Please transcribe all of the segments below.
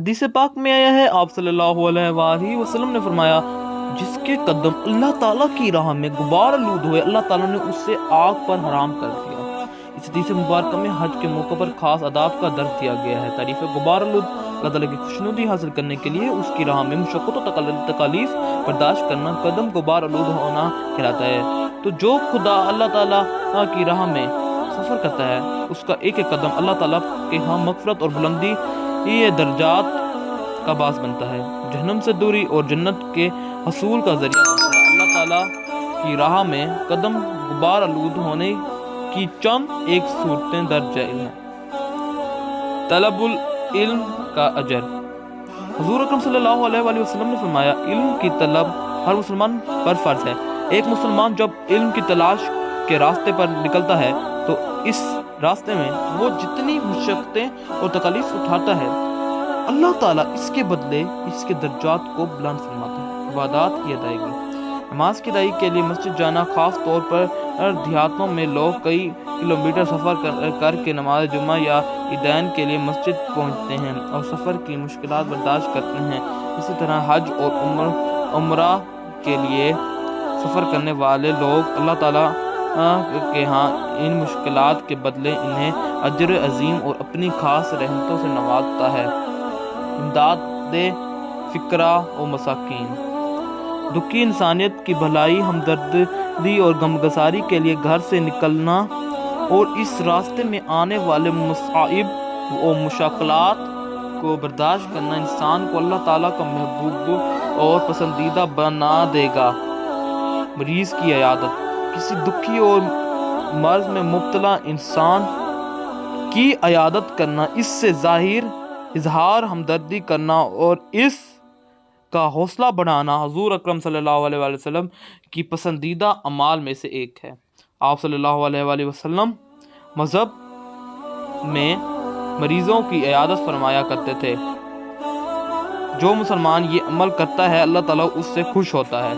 حدیث پاک میں آیا ہے، آپ صلی اللہ علیہ وآلہ وسلم نے فرمایا، جس کے قدم اللہ تعالیٰ کی راہ میں غبار آلود ہوئے، اللہ تعالیٰ نے اسے آگ پر حرام کر دیا۔ اس حدیث مبارکہ میں حج کے موقع پر خاص آداب کا درس دیا گیا ہے۔ تعریف غبار آلود اللہ تعالیٰ کی خوشنودی حاصل کرنے کے لیے اس کی راہ میں مشقت و تکالیف برداشت کرنا قدم غبار آلود ہونا کہلاتا ہے۔ تو جو خدا اللہ تعالیٰ کی راہ میں سفر کرتا ہے، اس کا ایک ایک قدم اللہ تعالیٰ کے ہاں مغفرت اور بلندی یہ درجات کا باعث بنتا ہے، جہنم سے دوری اور جنت کے حصول کا ذریعہ بنتا ہے۔ اللہ تعالیٰ کی راہ میں قدم غبار آلود ہونے کی چند ایک صورتیں درج ذیل ہیں۔ طلب العلم کا اجر۔ حضور اکرم صلی اللہ علیہ وآلہ وسلم نے فرمایا، علم کی طلب ہر مسلمان پر فرض ہے۔ ایک مسلمان جب علم کی تلاش کے راستے پر نکلتا ہے تو اس راستے میں وہ جتنی مشقتیں اور تکالیف اٹھاتا ہے، اللہ تعالیٰ اس کے بدلے اس کے درجات کو بلند فرماتا ہے۔ عبادات کی ادائیگی۔ نماز کی ادائیگی کے لیے مسجد جانا، خاص طور پر دیہاتوں میں لوگ کئی کلومیٹر سفر کر کے نماز جمعہ یا عیدین کے لیے مسجد پہنچتے ہیں اور سفر کی مشکلات برداشت کرتے ہیں۔ اسی طرح حج اور عمرہ کے لیے سفر کرنے والے لوگ اللہ تعالیٰ کے ہاں ان مشکلات کے بدلے انہیں اجر عظیم اور اپنی خاص رحمتوں سے نوازتا ہے۔ امداد فقراء و مساکین۔ دکھی انسانیت کی بھلائی، ہمدردی اور غمگساری کے لیے گھر سے نکلنا اور اس راستے میں آنے والے مصائب و مشکلات کو برداشت کرنا انسان کو اللہ تعالیٰ کا محبوب اور پسندیدہ بنا دے گا۔ مریض کی عیادت۔ کسی دکھی اور مرض میں مبتلا انسان کی عیادت کرنا، اس سے اظہار ہمدردی کرنا اور اس کا حوصلہ بڑھانا حضور اکرم صلی اللہ علیہ وآلہ وسلم کی پسندیدہ اعمال میں سے ایک ہے۔ آپ صلی اللہ علیہ وآلہ وسلم مذہب میں مریضوں کی عیادت فرمایا کرتے تھے۔ جو مسلمان یہ عمل کرتا ہے، اللہ تعالیٰ اس سے خوش ہوتا ہے۔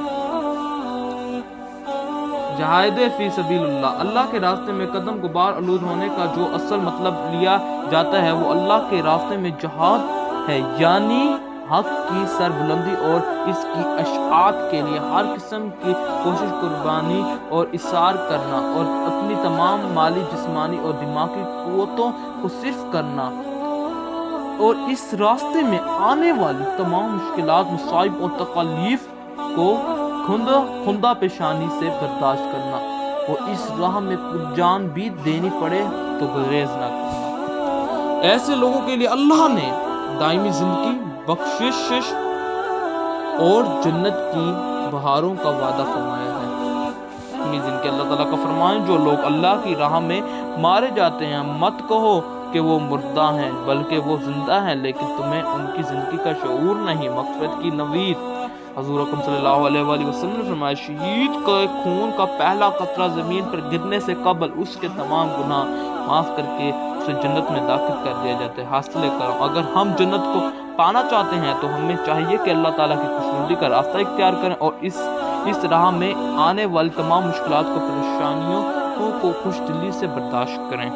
جہاد فی سبیل اللہ۔ اللہ کے راستے میں قدم غبار آلود ہونے کا جو اصل مطلب لیا جاتا ہے وہ اللہ کے راستے میں جہاد ہے، یعنی حق کی سربلندی اور اس کی اشاعت کے لیے ہر قسم کی کوشش، قربانی اور اثار کرنا اور اپنی تمام مالی، جسمانی اور دماغی قوتوں کو صرف کرنا اور اس راستے میں آنے والی تمام مشکلات، مصائب اور تکالیف کو خندہ پیشانی سے برداشت کرنا اور اس راہ میں جان بھی دینی پڑے تو گریز نہ کرنا۔ ایسے لوگوں کے لیے اللہ نے دائمی زندگی، بخشش اور جنت کی بہاروں کا وعدہ فرمایا ہے۔ جن کے اللہ تعالیٰ کا فرمان، جو لوگ اللہ کی راہ میں مارے جاتے ہیں، مت کہو کہ وہ مردہ ہیں، بلکہ وہ زندہ ہیں، لیکن تمہیں ان کی زندگی کا شعور نہیں۔ مغفرت کی نوید۔ حضور اکرم صلی اللہ علیہ وآلہ وسلم نے فرمایا، شہید کے خون کا پہلا قطرہ زمین پر گرنے سے قبل اس کے تمام گناہ معاف کر کے اسے جنت میں داخل کر دیا جاتا ہے۔ حاصل کرو، اگر ہم جنت کو پانا چاہتے ہیں تو ہمیں چاہیے کہ اللہ تعالیٰ کی خوشنودی کا راستہ اختیار کریں اور اس راہ میں آنے والی تمام مشکلات کو، پریشانیوں کو خوش دلی سے برداشت کریں۔